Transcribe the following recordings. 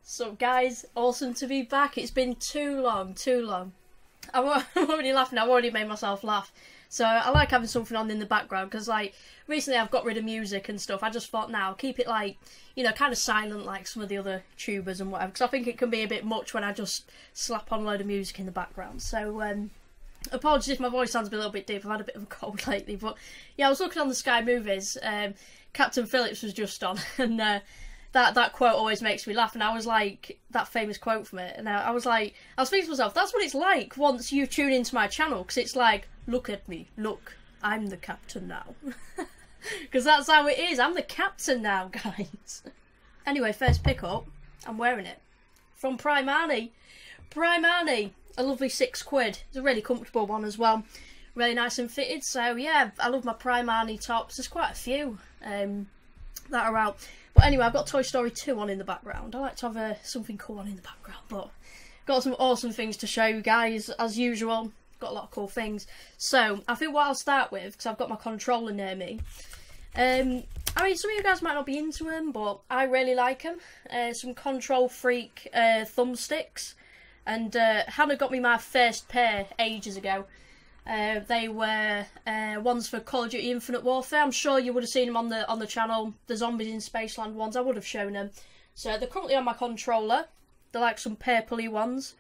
So guys, awesome to be back. It's been too long. I'm already laughing. I've already made myself laugh. So I like having something on in the background because, like, recently I've got rid of music and stuff. I just thought now keep it, like, you know, kind of silent like some of the other tubers and whatever, because I think it can be a bit much when I just slap on a load of music in the background. So apologies if my voice sounds a little bit deep. I've had a bit of a cold lately, but yeah, I was looking on the Sky Movies. Captain Phillips was just on, and that quote always makes me laugh, and I was like, that famous quote from it, and I was thinking to myself, that's what it's like once you tune into my channel, because it's like, look at me, look, I'm the captain now. Because that's how it is, I'm the captain now, guys. Anyway, first pickup, I'm wearing it. From Primani, a lovely £6. It's a really comfortable one as well. Really nice and fitted, so yeah, I love my Primani tops. There's quite a few that are out. But anyway, I've got Toy Story 2 on in the background. I like to have something cool on in the background, but got some awesome things to show you guys, as usual. Got a lot of cool things. So, I think what I'll start with, because I've got my controller near me. I mean, some of you guys might not be into them, but I really like them. Some Control Freak thumbsticks. And Hannah got me my first pair ages ago. They were ones for Call of Duty Infinite Warfare. I'm sure you would have seen them on the channel. The Zombies in Spaceland ones, I would have shown them. So they're currently on my controller. They're like some purpley ones.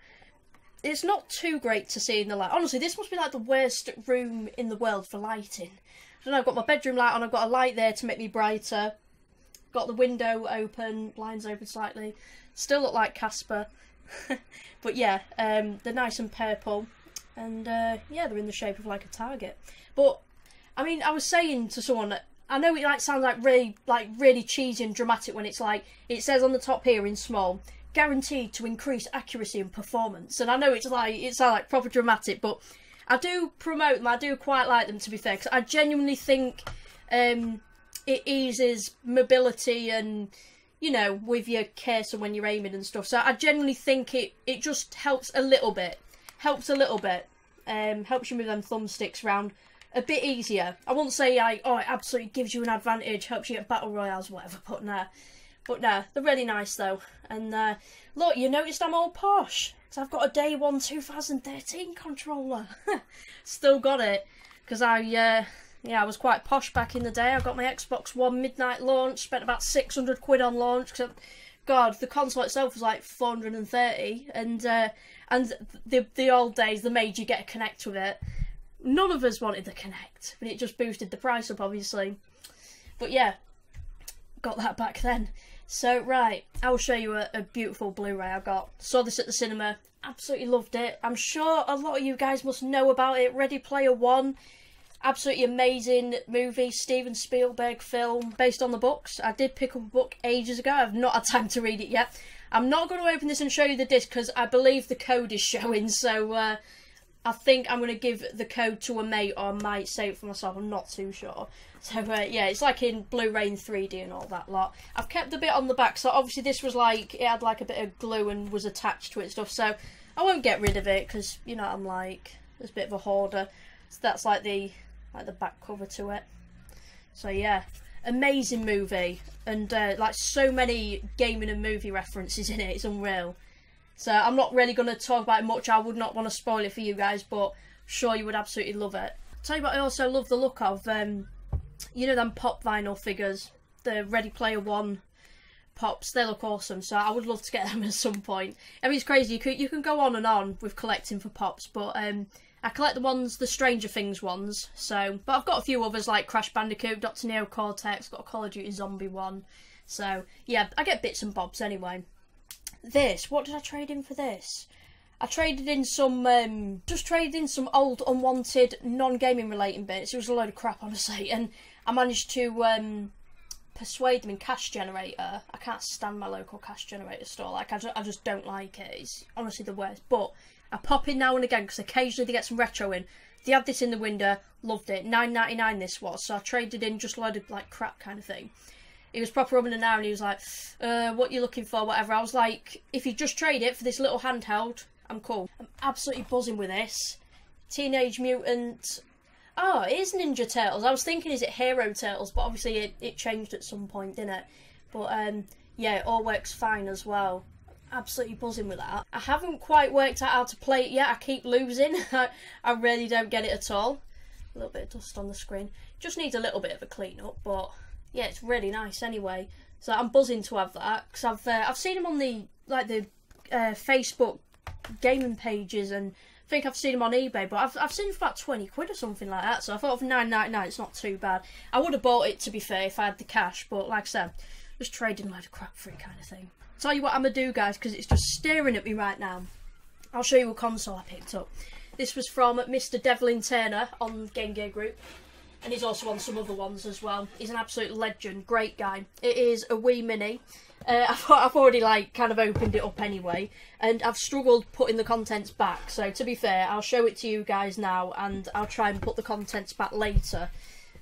It's not too great to see in the light. Honestly, this must be like the worst room in the world for lighting. I don't know, I've got my bedroom light on, I've got a light there to make me brighter. Got the window open, blinds open slightly. Still look like Casper. But yeah, they're nice and purple. And yeah, they're in the shape of like a target. But I mean, I was saying to someone, I know it sounds like really cheesy and dramatic when it's like, it says on the top here in small, guaranteed to increase accuracy and performance. And I know it sounds like proper dramatic, but I do promote them. I do quite like them, to be fair, because I genuinely think it eases mobility and, you know, with your cursor when you're aiming and stuff. So I genuinely think it just helps a little bit. Helps you move them thumbsticks around a bit easier. I won't say it absolutely gives you an advantage, helps you get battle royales, whatever, but nah, they're really nice though. And look, you noticed I'm all posh, because I've got a day 1 2013 controller. Still got it, because I was quite posh back in the day. I got my Xbox One midnight launch, spent about £600 on launch, because God, the console itself was like 430, and the old days, they made you get a Connect with it. None of us wanted the Connect, but it just boosted the price up, obviously. But yeah, got that back then. So, right, I'll show you a beautiful Blu-ray I got. Saw this at the cinema, absolutely loved it. I'm sure a lot of you guys must know about it. Ready Player One. Absolutely amazing movie, Steven Spielberg film, based on the books. I did pick up a book ages ago. I've not had time to read it yet. I'm not going to open this and show you the disc because I believe the code is showing. So I think I'm going to give the code to a mate, or I might save it for myself. I'm not too sure. So yeah, it's like in Blu-ray and 3D and all that lot. I've kept the bit on the back. So obviously this was like, it had like a bit of glue and was attached to it and stuff. So I won't get rid of it because, you know what I'm like. There's a bit of a hoarder. So that's like the back cover to it. So yeah, amazing movie, and like so many gaming and movie references in it. It's unreal. So I'm not really going to talk about it much. I would not want to spoil it for you guys, but sure you would absolutely love it. I'll tell you what, I also love the look of you know them pop vinyl figures, the Ready Player One pops. They look awesome, so I would love to get them at some point. I mean, it's crazy, you can go on and on with collecting for pops, but I collect the Stranger Things ones, so, but I've got a few others like Crash Bandicoot, Dr. Neo Cortex, got a Call of Duty Zombie one, so yeah, I get bits and bobs anyway. This, what did I trade in for this? I traded in some, just traded in some old unwanted non-gaming relating bits. It was a load of crap, honestly, and I managed to persuade them in Cash Generator. I can't stand my local Cash Generator store, like I just don't like it. It's honestly the worst, but I pop in now and again because occasionally they get some retro in. They had this in the window, loved it. £9.99 this was, so I traded in just a load of like crap kind of thing. He was proper rubbing an hour and he was like, what you looking for, whatever. I was like, if you just trade it for this little handheld, I'm cool. I'm absolutely buzzing with this. Teenage Mutant. Oh, it is Ninja Turtles. I was thinking, is it Hero Turtles? But obviously it changed at some point, didn't it? But yeah, it all works fine as well. Absolutely buzzing with that. I haven't quite worked out how to play it yet. I keep losing. I really don't get it at all. A little bit of dust on the screen. Just needs a little bit of a clean up, but yeah, it's really nice anyway. So I'm buzzing to have that because I've seen him on the Facebook gaming pages, and I think I've seen him on eBay, but I've seen him for about 20 quid or something like that. So I thought for £9.99 it's not too bad. I would have bought it, to be fair, if I had the cash, but like I said, just trading a load of crap for it kind of thing. Tell you what I'm gonna do, guys, because it's just staring at me right now. I'll show you a console I picked up. This was from Mr. Devlin Turner on Game Gear Group, and he's also on some other ones as well. He's an absolute legend, great guy. It is a Wii Mini. I've already kind of opened it up anyway, and I've struggled putting the contents back. So to be fair, I'll show it to you guys now, and I'll try and put the contents back later.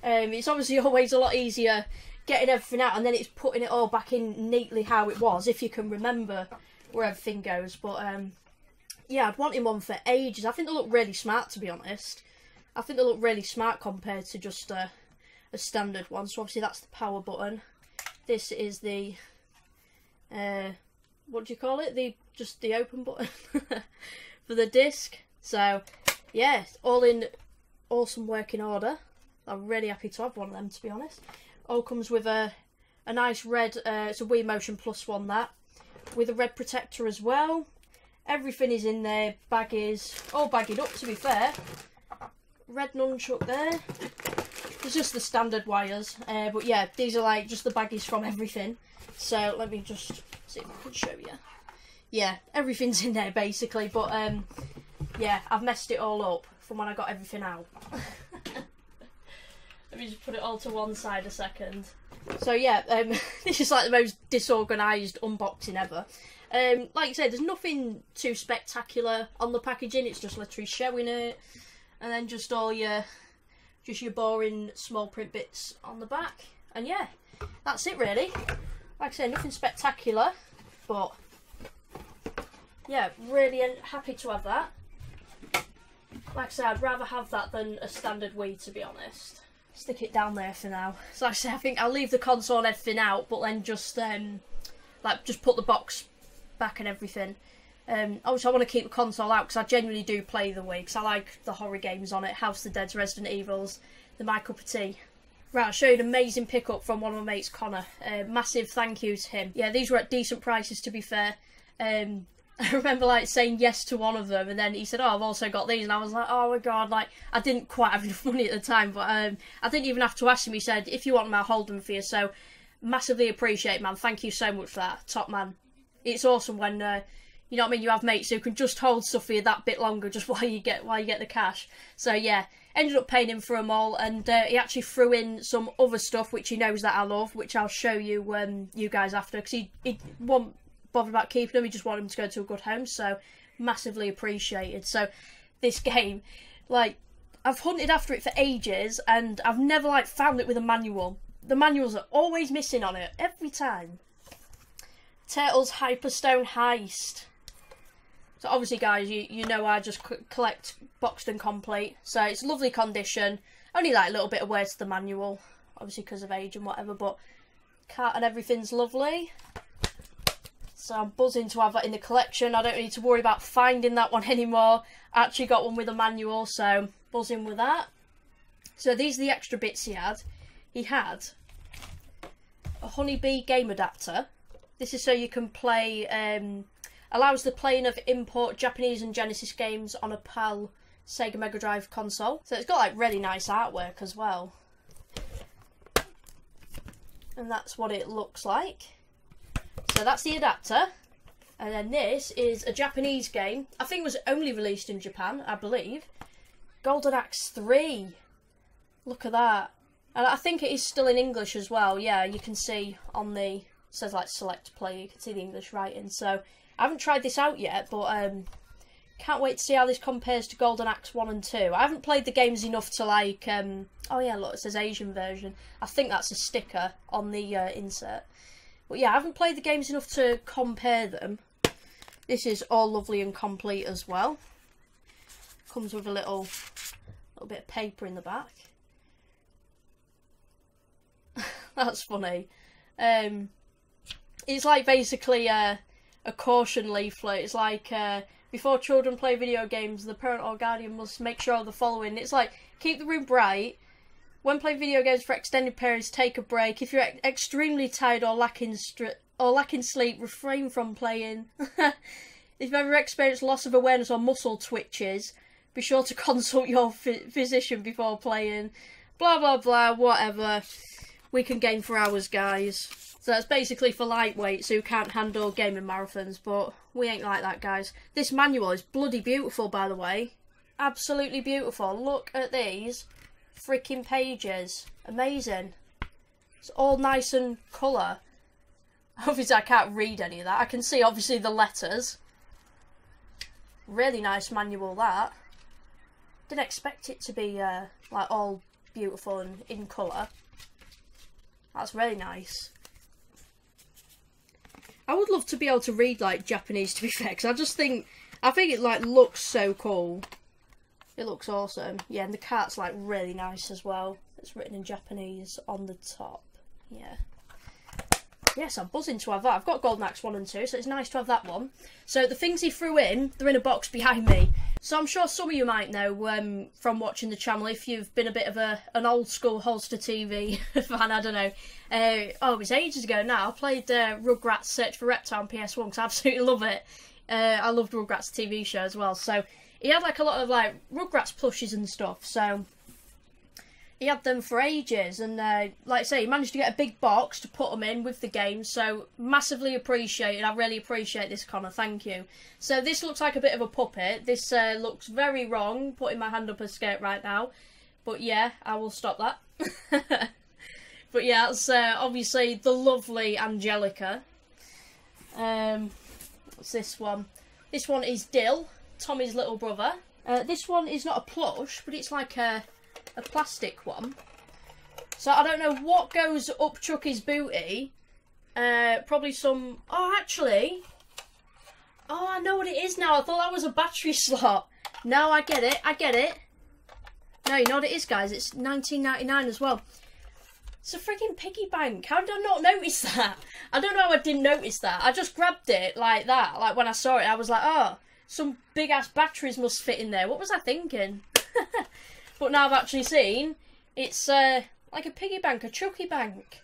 It's obviously always a lot easier getting everything out and then it's putting it all back in neatly how it was, if you can remember where everything goes. But yeah, I'd wanted one for ages. I think they look really smart, to be honest. I think they look really smart compared to just a standard one. So obviously that's the power button. This is the what do you call it? Just the open button for the disc. So yeah, all in awesome working order. I'm really happy to have one of them, to be honest. All comes with a nice red, it's a Wii Motion Plus one, that, with a red protector as well. Everything is in there, bag is all bagged up, to be fair. Red nunchuck there. It's just the standard wires, but yeah, these are just the baggies from everything. So let me just see if I can show you. Yeah, everything's in there basically, but yeah, I've messed it all up from when I got everything out. Let me just put it all to one side a second. So yeah, this is the most disorganised unboxing ever. Like I said, there's nothing too spectacular on the packaging. It's just literally showing it, and then just all your boring small print bits on the back. And yeah, that's it really. Like I said, nothing spectacular, but yeah, really happy to have that. Like I said, I'd rather have that than a standard Wii, to be honest. Stick it down there for now. So like I say, I think I'll leave the console and everything out, but then just just put the box back and everything. Obviously I want to keep the console out because I genuinely do play the Wii, because I like the horror games on it. House of the Dead's, Resident Evils, they're my cup of tea. Right, I'll show you an amazing pickup from one of my mates, Connor. Massive thank you to him. Yeah, these were at decent prices, to be fair. I remember saying yes to one of them, and then he said, oh, I've also got these, and I was like, oh my god, I didn't quite have enough money at the time, but I didn't even have to ask him. He said, if you want them, I'll hold them for you. So massively appreciate it, man. Thank you so much for that, top man. It's awesome when you know what I mean, you have mates who can just hold stuff for you that bit longer just while you get the cash. So yeah, ended up paying him for them all, and he actually threw in some other stuff which he knows that I love, which I'll show you you guys after, because he won't bother about keeping them. He just wanted them to go to a good home. So massively appreciated. So this game, I've hunted after it for ages, and I've never found it with a manual. The manuals are always missing on it every time. Turtles Hyperstone Heist. So obviously, guys, you know I just collect boxed and complete. So it's lovely condition. Only a little bit of wear to the manual, obviously because of age and whatever, but cart and everything's lovely. So I'm buzzing to have that in the collection. I don't need to worry about finding that one anymore. I actually got one with a manual, so buzzing with that. So these are the extra bits he had. He had a Honeybee game adapter. This is so you can play, allows the playing of import Japanese and Genesis games on a PAL Sega Mega Drive console. So it's got really nice artwork as well. And that's what it looks like. So that's the adapter, and then this is a Japanese game. I think it was only released in Japan, I believe. Golden Axe 3. Look at that. And I think it is still in English as well. Yeah, you can see on the, it says select play, you can see the English writing. So I haven't tried this out yet, but can't wait to see how this compares to Golden Axe 1 and 2. I haven't played the games enough to oh yeah, look, it says Asian version. I think that's a sticker on the insert. But yeah, I haven't played the games enough to compare them. This is all lovely and complete as well. Comes with a little bit of paper in the back. That's funny. It's basically a caution leaflet. It's like, before children play video games, the parent or guardian must make sure of the following. It's like, keep the room bright. When playing video games for extended periods, take a break. If you're extremely tired or lacking sleep, refrain from playing. If you've ever experienced loss of awareness or muscle twitches, be sure to consult your physician before playing. Blah, blah, blah, whatever. We can game for hours, guys. So that's basically for lightweights who can't handle gaming marathons, but we ain't like that, guys. This manual is bloody beautiful, by the way. Absolutely beautiful. Look at these freaking pages. Amazing. It's all nice and colour. Obviously I can't read any of that. I can see obviously the letters. Really nice manual, that. Didn't expect it to be like all beautiful and in colour. That's really nice. I would love to be able to read like Japanese, to be fair, because I think it like looks so cool. It looks awesome. Yeah, and the cart's like really nice as well. It's written in Japanese on the top. Yeah. Yes, I'm buzzing to have that. I've got Golden Axe 1 and 2, so it's nice to have that one. So the things he threw in, they're in a box behind me. So I'm sure some of you might know from watching the channel, if you've been a bit of an old school HolsterTV fan, I don't know. Oh, it was ages ago now. I played Rugrats Search for Reptile on PS1 because I absolutely love it. I loved Rugrats TV show as well. So he had like a lot of like Rugrats plushies and stuff. So he had them for ages, and like I say, he managed to get a big box to put them in with the game, so massively appreciated. I really appreciate this, Connor, thank you. So this looks like a bit of a puppet. This looks very wrong, putting my hand up a skirt right now, but yeah, I will stop that. But yeah, that's obviously the lovely Angelica. What's this one? This one is Dill, Tommy's little brother. This one is not a plush, but it's like a plastic one. So I don't know what goes up Chucky's booty. Probably some... Oh, actually... Oh, I know what it is now. I thought that was a battery slot. No, I get it. I get it. No, you know what it is, guys? It's 19.99 as well. It's a freaking piggy bank. How did I not notice that? I don't know how I didn't notice that. I just grabbed it like that. Like when I saw it, I was like, oh, some big ass batteries must fit in there. What was I thinking? But now I've actually seen, it's like a piggy bank, a Chucky bank.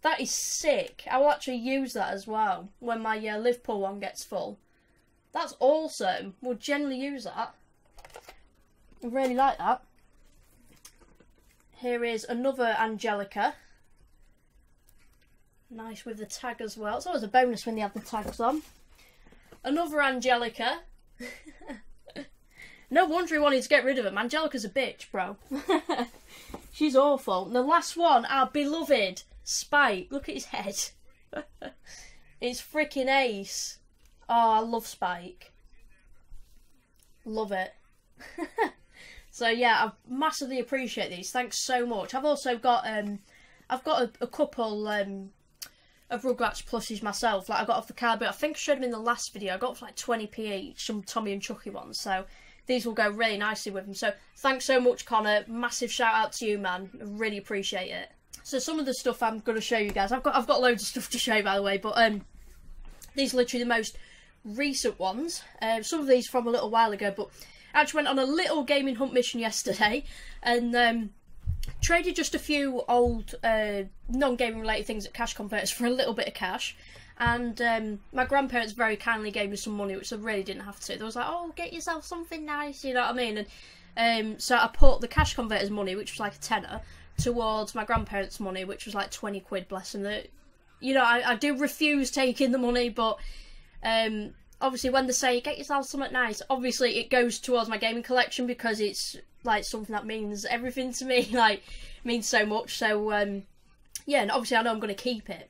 That is sick. I will actually use that as well when my Liverpool one gets full. That's awesome. We'll generally use that. I really like that. Here is another Angelica. Nice with the tag as well. It's always a bonus when they have the tags on. Another Angelica. No wonder he wanted to get rid of him. Angelica's a bitch, bro. She's awful. And the last one, our beloved Spike. Look at his head. It's freaking ace. Oh, I love Spike. Love it. So yeah, I massively appreciate these. Thanks so much. I've also got a couple of Rugrats plushies myself. Like I got off the card, but I think I showed them in the last video. I got for like 20p each, some Tommy and Chucky ones. So these will go really nicely with them. So thanks so much, Connor. Massive shout out to you, man. I really appreciate it. So some of the stuff I'm going to show you guys. I've got loads of stuff to show, by the way, but these are literally the most recent ones. Some of these from a little while ago, but I actually went on a little gaming hunt mission yesterday and traded just a few old non-gaming related things at cash converters for a little bit of cash. And my grandparents very kindly gave me some money, which I really didn't have to. They was like, oh, get yourself something nice, you know what I mean? And so I put the cash converters money, which was like a tenner, towards my grandparents' money, which was like 20 quid, bless them. You know, I do refuse taking the money, but obviously when they say, get yourself something nice, obviously it goes towards my gaming collection because it's like something that means everything to me, like, means so much. So, yeah, and obviously I know I'm going to keep it.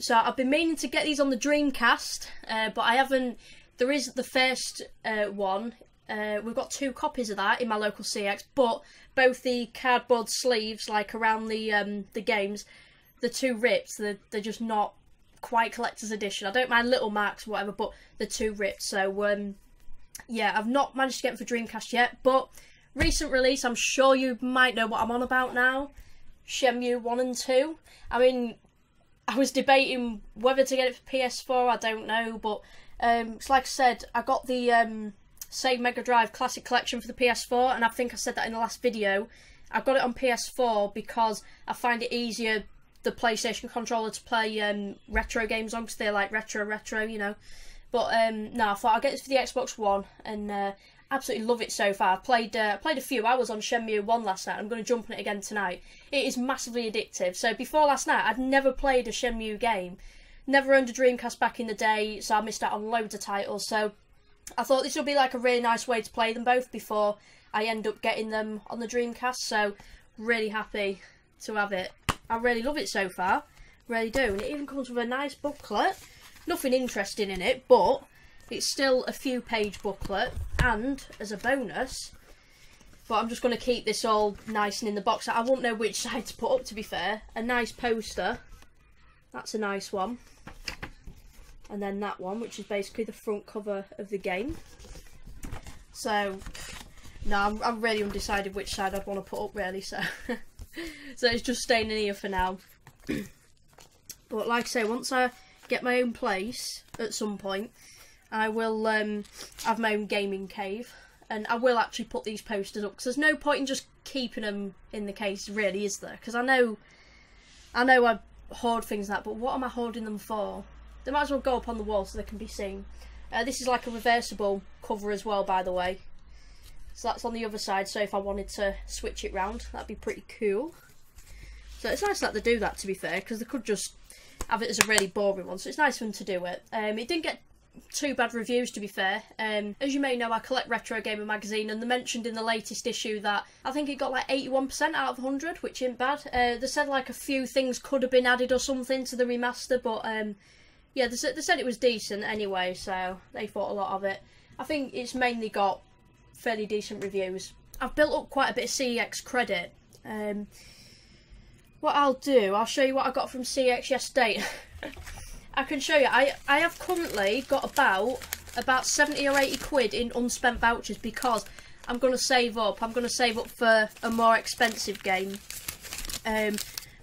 So I've been meaning to get these on the Dreamcast, but I haven't. There is the first one. We've got 2 copies of that in my local CX, but both the cardboard sleeves, like around the games, the 2 rips, they're just not quite collector's edition. I don't mind little marks, whatever, but the 2 ripped. So yeah, I've not managed to get them for Dreamcast yet, but recent release, I'm sure you might know what I'm on about now. Shenmue 1 and 2. I mean, I was debating whether to get it for PS4, I don't know, but it's like I said, I got the Sega Mega Drive Classic Collection for the PS4, and I think I said that in the last video. I got it on PS4 because I find it easier, the PlayStation controller, to play retro games on, because they're like retro, you know. But no, I thought I'll get this for the Xbox One, and absolutely love it so far. I've played a few hours on Shenmue 1 last night. I'm going to jump on it again tonight. It is massively addictive. So before last night, I'd never played a Shenmue game. Never owned a Dreamcast back in the day, so I missed out on loads of titles. So I thought this would be like a really nice way to play them both before I end up getting them on the Dreamcast. So really happy to have it. I really love it so far. Really do. And it even comes with a nice booklet. Nothing interesting in it, but it's still a few page booklet, and as a bonus, but I'm just going to keep this all nice and in the box. I won't know which side to put up, to be fair. A nice poster, that's a nice one, and then that one, which is basically the front cover of the game. So no, I'm really undecided which side I'd want to put up, really, so so it's just staying in here for now. But like I say, once I get my own place at some point, I will have my own gaming cave, and I will actually put these posters up, because there's no point in just keeping them in the case, really, is there? Because I know I hoard things like that, but what am I hoarding them for? They might as well go up on the wall so they can be seen. This is like a reversible cover as well, by the way. So that's on the other side, so if I wanted to switch it round, that'd be pretty cool. So it's nice that they do that, to be fair, because they could just have it as a really boring one, so it's nice for them to do it. It didn't get too bad reviews, to be fair. As you may know, I collect Retro Gamer magazine, and they mentioned in the latest issue that I think it got like 81% out of 100, which isn't bad. They said like a few things could have been added or something to the remaster, but yeah, they said it was decent anyway, so they thought a lot of it. I think it's mainly got fairly decent reviews. I've built up quite a bit of CEX credit. What I'll do, I'll show you what I got from CEX yesterday. I can show you. I have currently got about 70 or 80 quid in unspent vouchers, because I'm going to save up. I'm going to save up for a more expensive game.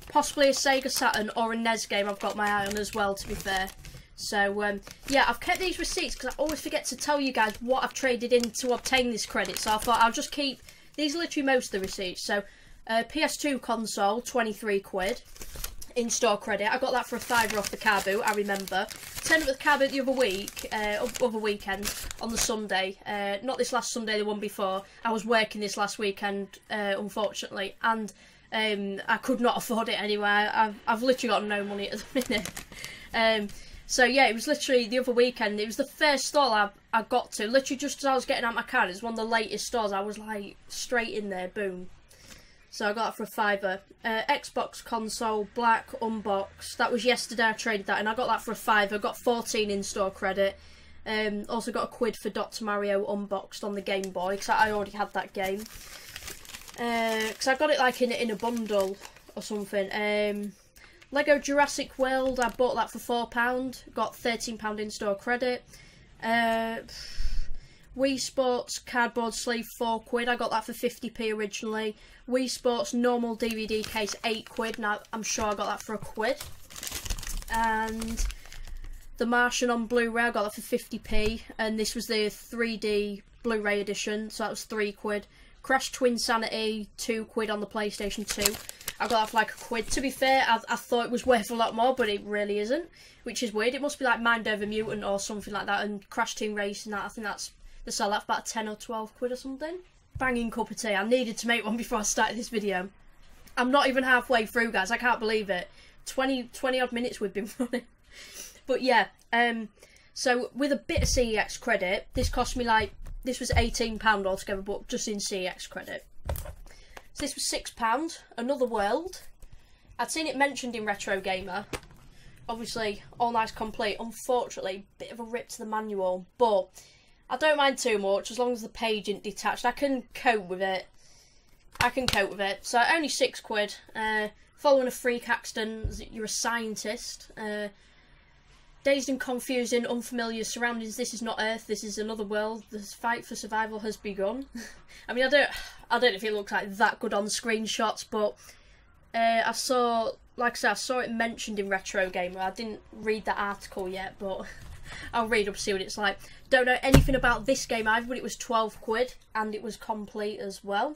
Possibly a Sega Saturn or a NES game I've got my eye on as well, to be fair. So, yeah, I've kept these receipts because I always forget to tell you guys what I've traded in to obtain this credit. So I thought I'll just keep... These are literally most of the receipts. So, PS2 console, 23 quid. In-store credit. I got that for a £5 off the car boot, I remember. Turned up with the car boot the other weekend, on the Sunday. Not this last Sunday, the one before. I was working this last weekend, unfortunately. And I could not afford it anyway. I've literally got no money at the minute. So yeah, it was literally the other weekend. It was the first stall I got to. Literally just as I was getting out my car, it was one of the latest stalls. I was like straight in there, boom. So I got that for a £5. Xbox console, black, unboxed. That was yesterday, I traded that, and I got that for a £5. Got 14 in-store credit. Also got a quid for Dr. Mario unboxed on the Game Boy, because I already had that game. Because I got it like in a bundle or something. Lego Jurassic World, I bought that for £4. Got £13 in-store credit. Wii Sports cardboard sleeve, 4 quid. I got that for 50p originally. Wii Sports normal DVD case, 8 quid. Now I'm sure I got that for a quid. And The Martian on Blu-ray, I got that for 50p. And this was the 3D Blu-ray edition, so that was 3 quid. Crash Twinsanity, 2 quid on the PlayStation 2. I got that for like a quid. To be fair, I thought it was worth a lot more, but it really isn't, which is weird. It must be like Mind Over Mutant or something like that, and Crash Team Racing, that I think that's... They sell that for about 10 or 12 quid or something. Banging cup of tea. I needed to make one before I started this video. I'm not even halfway through, guys. I can't believe it. 20 odd minutes we've been running. But yeah, so with a bit of CEX credit, this cost me like... This was £18 altogether, but just in CEX credit. So this was £6. Another World. I'd seen it mentioned in Retro Gamer. Obviously, all nice complete. Unfortunately, bit of a rip to the manual, but... I don't mind too much, as long as the page isn't detached. I can cope with it. So only 6 quid. Following a freak accident, you're a scientist. Dazed and confused in unfamiliar surroundings. This is not Earth, this is another world. The fight for survival has begun. I mean, I don't know if it looks like that good on screenshots, but I saw like I said, I saw it mentioned in Retro Gamer. I didn't read that article yet, but I'll read up, see what it's like. Don't know anything about this game either, but it was 12 quid and it was complete as well.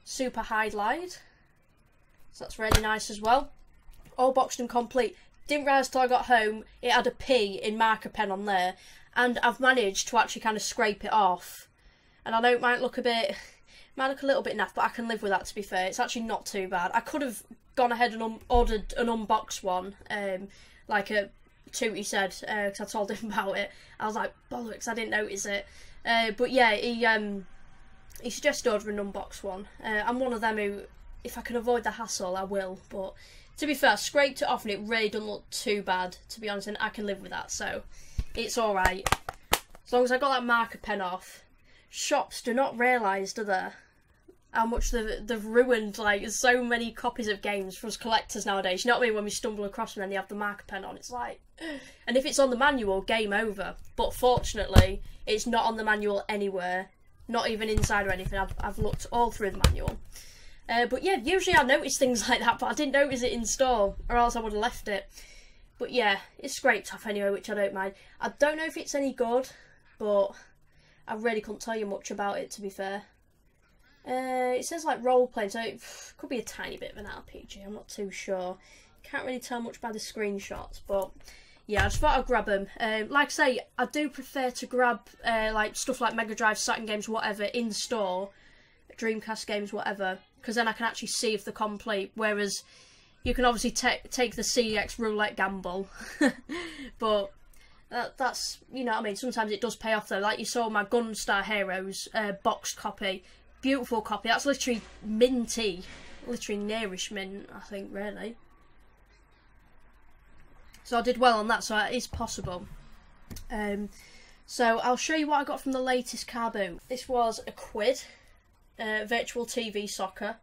Super highlight. So that's really nice as well. All boxed and complete. Didn't realise till I got home it had a P in marker pen on there, and I've managed to actually kind of scrape it off. And I know it might look a little bit naff, but I can live with that, to be fair. It's actually not too bad. I could have gone ahead and ordered an unboxed one, like a Tootie said, because I told him about it. I was like, bollocks, I didn't notice it. But yeah, he suggested ordering an unboxed one. I'm one of them who, if I can avoid the hassle, I will. But to be fair, I scraped it off and it really doesn't look too bad, to be honest, and I can live with that, so it's alright. As long as I got that marker pen off. Shops do not realise, do they, how much they've ruined, like, so many copies of games for us collectors nowadays. You know what I mean? When we stumble across them and they have the marker pen on, it's like... And if it's on the manual, game over. But fortunately, it's not on the manual anywhere. Not even inside or anything. I've looked all through the manual. But yeah, usually I notice things like that, but I didn't notice it in store, or else I would have left it. But yeah, it's scraped off anyway, which I don't mind. I don't know if it's any good, but I really couldn't tell you much about it, to be fair. It says like role-playing, so it could be a tiny bit of an RPG, I'm not too sure. Can't really tell much by the screenshots, but yeah, I just thought I'd grab them. Like I say, I do prefer to grab like stuff like Mega Drive, Saturn games, whatever, in store, Dreamcast games, whatever, because then I can actually see if they're complete, whereas you can obviously take the CX roulette gamble, but that's, you know what I mean, sometimes it does pay off though. Like you saw my Gunstar Heroes boxed copy, beautiful copy, that's literally minty, literally nearish mint, I think, really. So I did well on that, so it is possible. So I'll show you what I got from the latest car boot. This was a quid. Virtual TV soccer.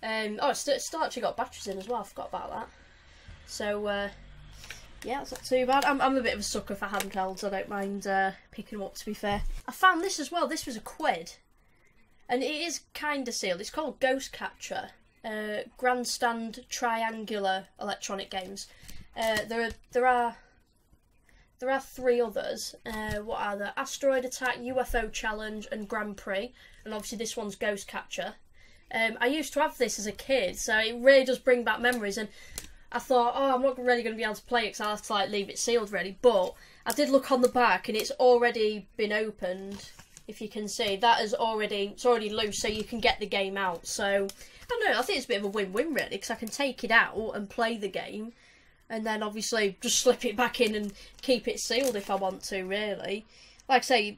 Oh, it's still actually got batteries in as well, I forgot about that. So, yeah, it's not too bad. I'm a bit of a sucker for handhelds, I don't mind picking them up, to be fair. I found this as well, this was a quid. And it is kind of sealed, it's called Ghost Catcher. Grandstand triangular electronic games. There are 3 others. What are they? Asteroid Attack, UFO Challenge, and Grand Prix. And obviously this one's Ghost Catcher. I used to have this as a kid, so it really does bring back memories. And I thought, oh, I'm not really going to be able to play it because I'll have to like leave it sealed, really. But I did look on the back, and it's already been opened. If you can see, it's already loose, so you can get the game out. So I don't know. I think it's a bit of a win-win, really, because I can take it out and play the game. And then obviously just slip it back in and keep it sealed if I want to, really. Like I say,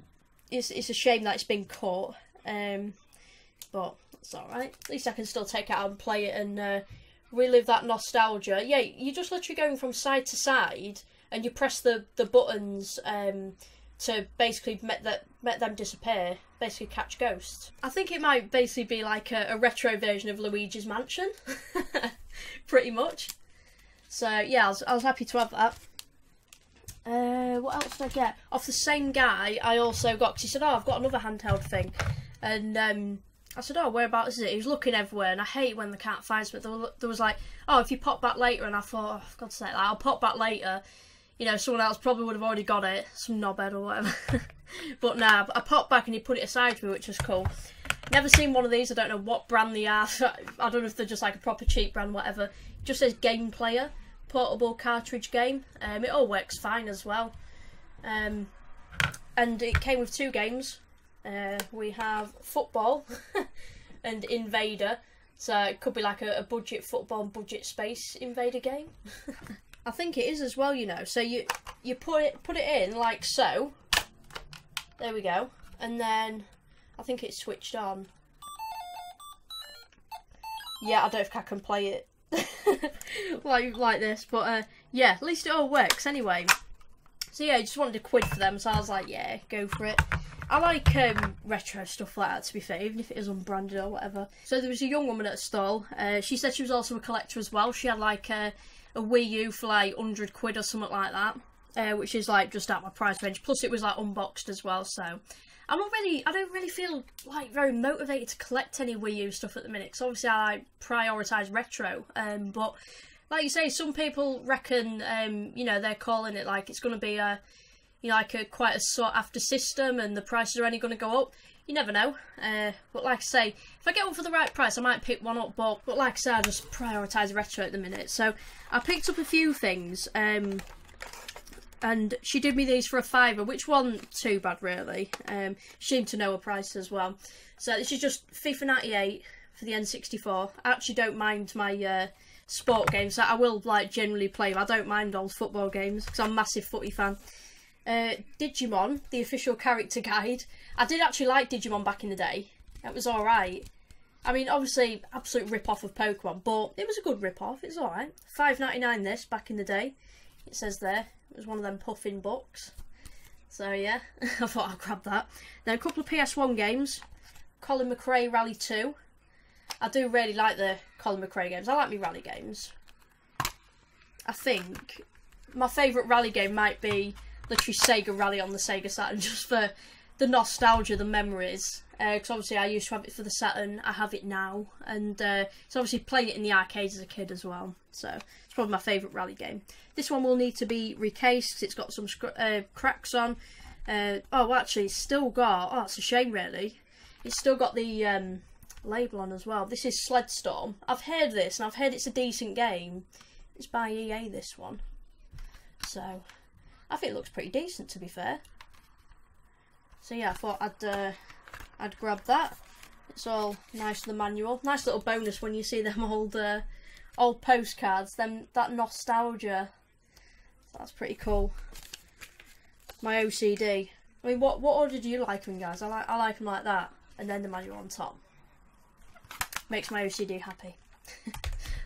it's a shame that it's been cut. But it's alright. At least I can still take it out and play it and relive that nostalgia. Yeah, you're just literally going from side to side and you press the buttons to basically make them disappear. Basically catch ghosts. I think it might basically be like a retro version of Luigi's Mansion. Pretty much. So yeah, I was happy to have that. What else did I get? Off the same guy, I also got, because he said, oh, I've got another handheld thing. And I said, oh, whereabouts is it? He was looking everywhere, and I hate when they can't find something. There was like, oh, if you pop back later, and I thought, oh, for God's sake, I'll pop back later. You know, someone else probably would have already got it, some knobhead or whatever. But nah, I popped back and he put it aside for me, which was cool. Never seen one of these, I don't know what brand they are. I don't know if they're just like a proper cheap brand, whatever. It just says Game Player. Portable cartridge game. It all works fine as well. And it came with 2 games. We have Football and Invader. So it could be like a budget football and budget space invader game. I think it is as well, you know. So you put it in like so. There we go. And then I think it's switched on. Yeah, I don't think I can play it like this, but yeah, at least it all works anyway. So yeah, I just wanted a quid for them, so I was like, yeah, go for it. I like retro stuff like that, to be fair, even if it is unbranded or whatever. So there was a young woman at a stall. She said she was also a collector as well. She had like a Wii U for like 100 quid or something like that. which is like just at my price range. Plus it was like unboxed as well, so I don't really feel like very motivated to collect any Wii U stuff at the minute, because obviously I like, prioritise retro, but like you say, some people reckon, you know, they're calling it like it's going to be a, you know, like a quite a sought after system, and the prices are only going to go up. You never know, but like I say, if I get one for the right price, I might pick one up, but like I say, I just prioritise retro at the minute. So I picked up a few things, and she did me these for a £5, which wasn't too bad really. She seemed to know her price as well. So this is just FIFA 98 for the N64. I actually don't mind my sport games, so I will like generally play them. I don't mind old football games, because I'm a massive footy fan. Digimon, the official character guide. I did actually like Digimon back in the day. It was alright. I mean, obviously, absolute rip-off of Pokemon, but it was a good rip-off. It's alright. £5.99 this, back in the day. It says there. It was one of them puffin books. So, yeah. I thought I'd grab that. Then a couple of PS1 games. Colin McRae Rally 2. I do really like the Colin McRae games. I like me rally games. I think my favourite rally game might be literally Sega Rally on the Sega Saturn, just for the nostalgia, the memories. Because obviously I used to have it for the Saturn, I have it now, and it's obviously playing it in the arcades as a kid as well. So it's probably my favourite rally game. This one will need to be recased because it's got some cracks on. Oh, actually, it's still got. Oh, it's a shame really. It's still got the label on as well. This is Sledstorm. I've heard this, and I've heard it's a decent game. It's by EA, this one. So I think it looks pretty decent, to be fair. So yeah, I thought I'd grab that. It's all nice in the manual. Nice little bonus when you see them old postcards. That nostalgia. That's pretty cool. My OCD. I mean, what order do you like them, guys? I like them like that, and then the manual on top. Makes my OCD happy.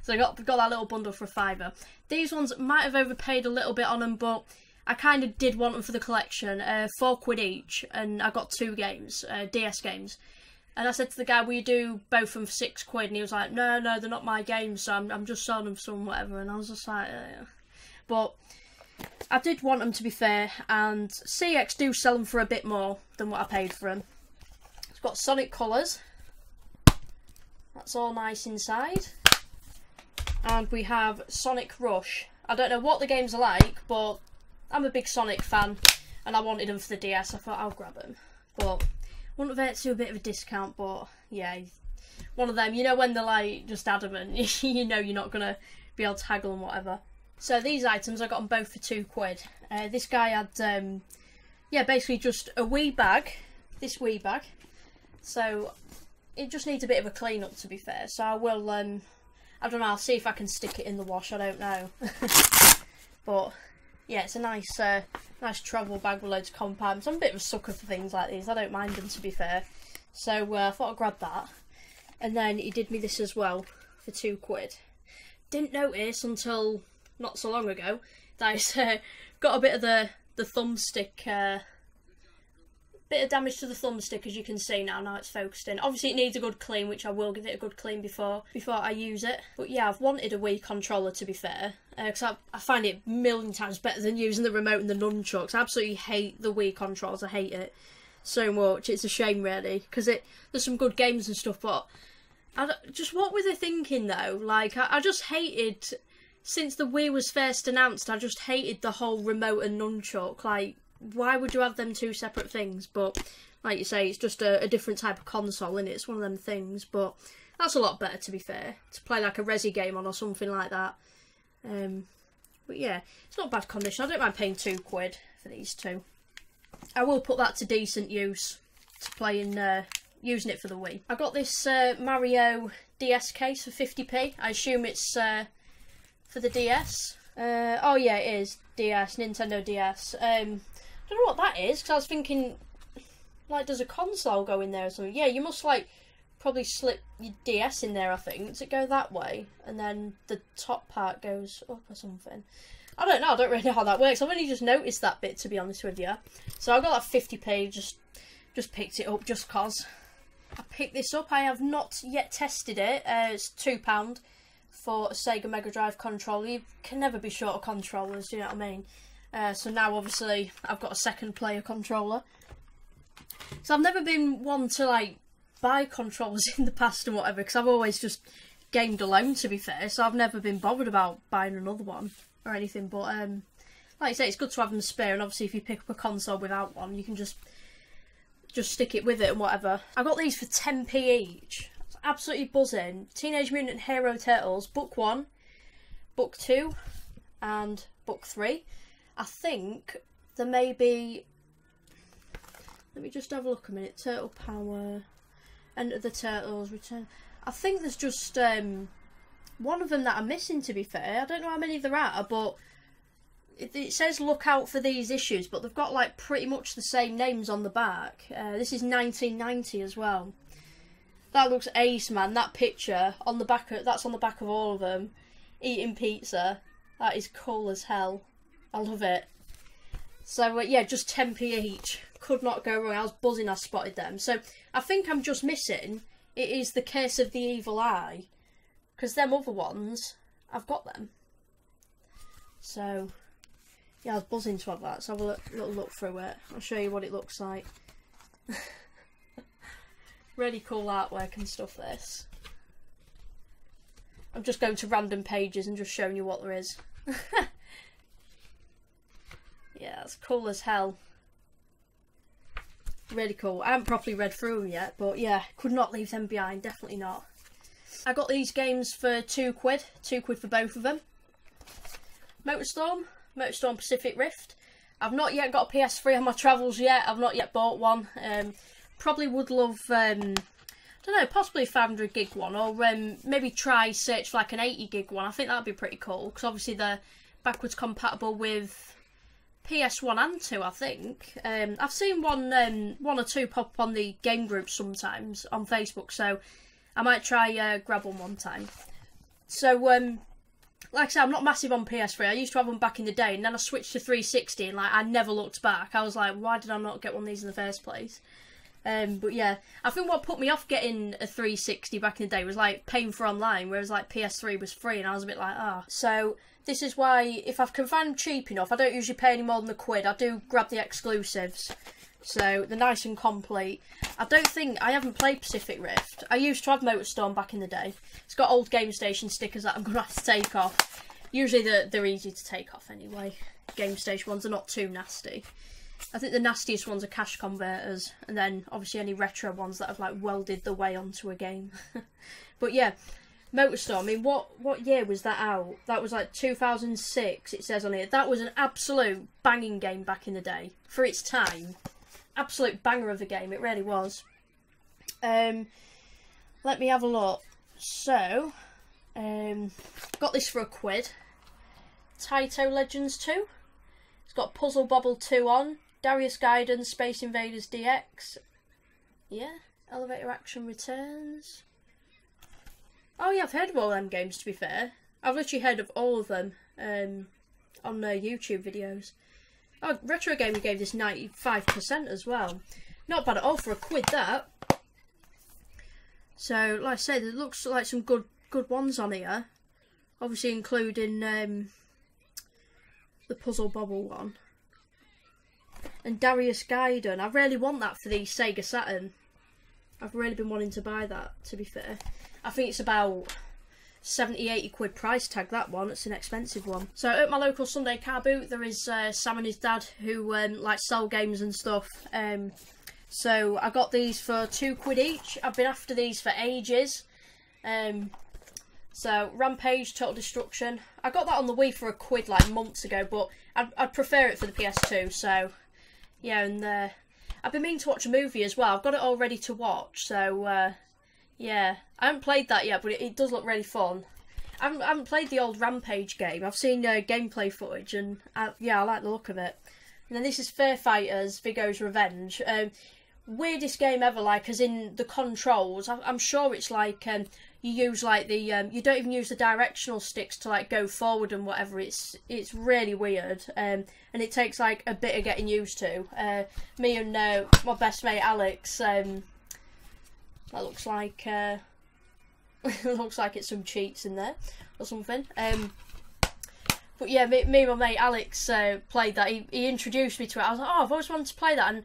So I got that little bundle for a £5. These ones might have overpaid a little bit on them, but I kind of did want them for the collection. £4 each, and I got 2 games, DS games. And I said to the guy, will you do both of them for £6? And he was like, no, they're not my games, so I'm just selling them for some whatever. And I was just like, But I did want them, to be fair, and CX do sell them for a bit more than what I paid for them. It's got Sonic colours. That's all nice inside. And we have Sonic Rush. I don't know what the games are like, but I'm a big Sonic fan, and I wanted them for the DS. I thought I'll grab them, but wouldn't have to do a bit of a discount. But yeah, one of them. You know when they're like just adamant, you know you're not gonna be able to haggle and whatever. So these items I got them both for £2. This guy had yeah, basically just a wee bag. This wee bag. So it just needs a bit of a clean up, to be fair. So I will. I don't know. I'll see if I can stick it in the wash. I don't know, but. Yeah, it's a nice nice travel bag with loads of compartments. I'm a bit of a sucker for things like these. I don't mind them, to be fair. So I thought I'd grab that. And then he did me this as well for £2. Didn't notice until not so long ago that it's got a bit of the thumbstick, bit of damage to the thumbstick, as you can see now it's focused in. Obviously it needs a good clean, which I will give it a good clean before I use it. But yeah, I've wanted a Wii controller, to be fair, because I find it a million times better than using the remote and the nunchucks. I absolutely hate the Wii controls. I hate it so much. It's a shame really, because there's some good games and stuff, but just what were they thinking though? Like I just hated, since the Wii was first announced, I just hated the whole remote and nunchuck. Like, why would you have them two separate things? But like you say, it's just a different type of console, and it's one of them things. But that's a lot better, to be fair, to play like a Resi game on or something like that. But yeah, it's not bad condition. I don't mind paying £2 for these two. I will put that to decent use, to playing using it for the Wii. I got this Mario DS case for 50p. I assume it's for the DS. Oh yeah, it is DS, Nintendo DS. I don't know what that is, because I was thinking, like, does a console go in there or something? Yeah, you must like probably slip your DS in there, I think. Does it go that way? And then the top part goes up or something. I don't know, I don't really know how that works. I've only just noticed that bit, to be honest with you. So I got that 50p, just picked it up just cause. I picked this up. I have not yet tested it. It's £2 for a Sega Mega Drive controller. You can never be short of controllers, do you know what I mean? So now obviously I've got a second player controller. So I've never been one to like buy controllers in the past and whatever, because I've always just gamed alone, to be fair, so I've never been bothered about buying another one or anything. But like I say, it's good to have them spare, and obviously if you pick up a console without one, you can just stick it with it and whatever. I got these for 10p each. It's absolutely buzzing. Teenage Mutant Hero Turtles, Book 1, Book 2 and Book 3. I think there may be... Let me just have a look a minute. Turtle Power, Enter the Turtles, Return... I think there's just one of them that I'm missing, to be fair. I don't know how many there are, but it says look out for these issues, but they've got like pretty much the same names on the back. This is 1990 as well. That looks ace, man. That picture on the back that's on the back of all of them, eating pizza. That is cool as hell. I love it. So yeah, just 10p each. Could not go wrong. I was buzzing I spotted them. So I think I'm just missing... It is the Case of the Evil Eye, because them other ones, I've got them. So, yeah, I was buzzing to have that. So have a little look through it. I'll show you what it looks like. Really cool artwork and stuff, this. I'm just going to random pages and just showing you what there is. Yeah, it's cool as hell. Really cool. I haven't properly read through them yet, but yeah, could not leave them behind, definitely not. I got these games for £2, £2 for both of them. Motorstorm Pacific Rift. I've not yet got a PS3 on my travels yet, I've not yet bought one. Probably would love, I don't know, possibly a 500 gig one, or maybe search for like an 80 gig one. I think that'd be pretty cool, because obviously they're backwards compatible with PS1 and 2, I think. I've seen one or two pop up on the game groups sometimes on Facebook, so I might try grab one time. So, like I said, I'm not massive on PS3. I used to have one back in the day, and then I switched to 360, and like I never looked back. I was like, why did I not get one of these in the first place? But yeah, I think what put me off getting a 360 back in the day was like paying for online, whereas like PS3 was free, and I was a bit like, ah. So this is why, if I can find them cheap enough, I don't usually pay any more than £1. I do grab the exclusives, so they're nice and complete. I haven't played Pacific Rift. I used to have Motorstorm back in the day. It's got old Game Station stickers that I'm going to have to take off. Usually they're easy to take off anyway. Game Station ones are not too nasty. I think the nastiest ones are cash converters, and then obviously any retro ones that have like welded the way onto a game. But yeah, Motorstorm, I mean, what year was that out? That was like 2006, it says on here. That was an absolute banging game back in the day. For its time. Absolute banger of a game, it really was. Let me have a look. So, got this for £1. Taito Legends 2. It's got Puzzle Bobble 2 on. Darius Gaiden, Space Invaders DX. Yeah, Elevator Action Returns. Oh yeah, I've heard of all them games, to be fair. I've literally heard of all of them on YouTube videos. Oh, Retro Gamer gave this 95% as well. Not bad at all for £1, that. So, like I said, there looks like some good ones on here. Obviously including the Puzzle Bobble one. And Darius Gaiden. I really want that for the Sega Saturn. I've really been wanting to buy that, to be fair. I think it's about 70-80 price tag, that one. It's an expensive one. So at my local Sunday car boot, there is Sam and his dad who like sell games and stuff. So I got these for £2 each. I've been after these for ages. So Rampage, Total Destruction. I got that on the Wii for £1 like months ago, but I'd prefer it for the PS2. So yeah, and I've been meaning to watch a movie as well. I've got it all ready to watch. So yeah, I haven't played that yet, but it does look really fun. I haven't played the old Rampage game. I've seen gameplay footage, and yeah, I like the look of it. And then this is Fair Fighters, Vigo's Revenge. Weirdest game ever, like, as in the controls. I'm sure it's like you use like the you don't even use the directional sticks to like go forward and whatever. It's really weird, and it takes like a bit of getting used to. Me and my best mate Alex. That looks like looks like it's some cheats in there or something. But yeah, me and my mate Alex played that. He introduced me to it. I was like, oh, I've always wanted to play that. And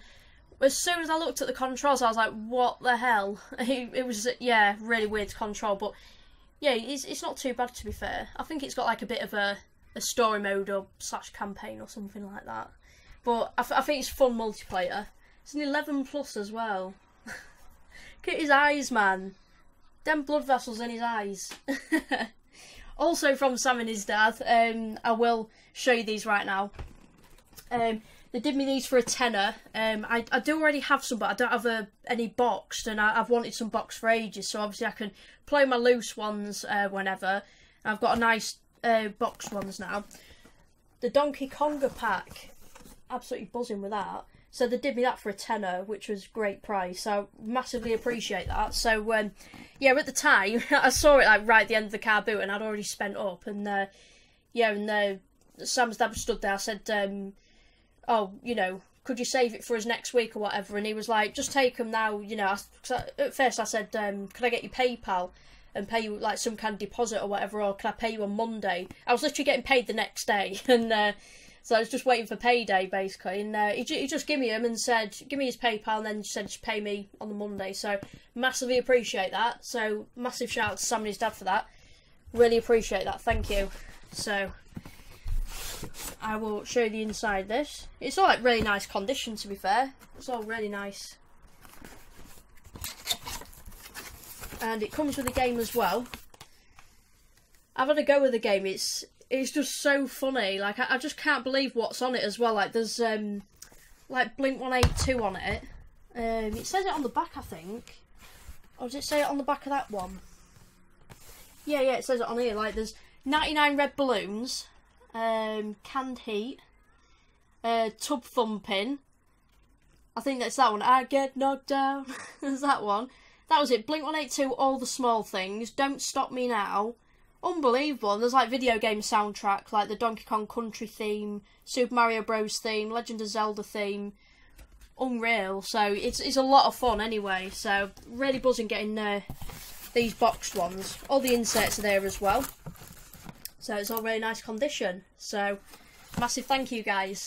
as soon as I looked at the controls, I was like, what the hell? It was, yeah, really weird to control. But yeah, it's not too bad, to be fair. I think it's got like a bit of a story mode or / campaign or something like that. But I think it's fun multiplayer. It's an 11+ as well. Look at his eyes, man. Them blood vessels in his eyes. Also from Sam and his dad, I will show you these right now. They did me these for a tenner. I do already have some, but I don't have any boxed, and I've wanted some boxed for ages, so obviously I can play my loose ones whenever. I've got a nice boxed ones now. The Donkey Konga pack, absolutely buzzing with that. So they did me that for a tenner, which was a great price. So I massively appreciate that. So yeah, at the time I saw it like right at the end of the car boot, and I'd already spent up. And yeah, and Sam's dad stood there. I said, oh, you know, could you save it for us next week or whatever? And he was like, just take them now. You know, at first I said, could I get your PayPal and pay you like some kind of deposit or whatever, or can I pay you on Monday? I was literally getting paid the next day, and so I was just waiting for payday, basically, and he just gave me him and said, give me his PayPal, and then said, just pay me on the Monday. So massively appreciate that. So massive shout out to Sam and his dad for that. Really appreciate that. Thank you. So I will show you the inside of this. It's all like really nice condition, to be fair. It's all really nice. And it comes with a game as well. I've had a go with the game. It's just so funny. Like I just can't believe what's on it as well. Like there's like Blink 182 on it. It says it on the back, I think. Or does it say it on the back of that one? Yeah, it says it on here. Like there's 99 red balloons, canned heat, tub thumping. I think that's that one. I get knocked down. There's that one. That was it. Blink 182, all the small things. Don't Stop Me Now. Unbelievable. And there's like video game soundtrack, like the Donkey Kong Country theme, Super Mario Bros theme, Legend of Zelda theme. Unreal. So it's a lot of fun anyway. So really buzzing getting these boxed ones. All the inserts are there as well. So it's all really nice condition. So massive thank you, guys.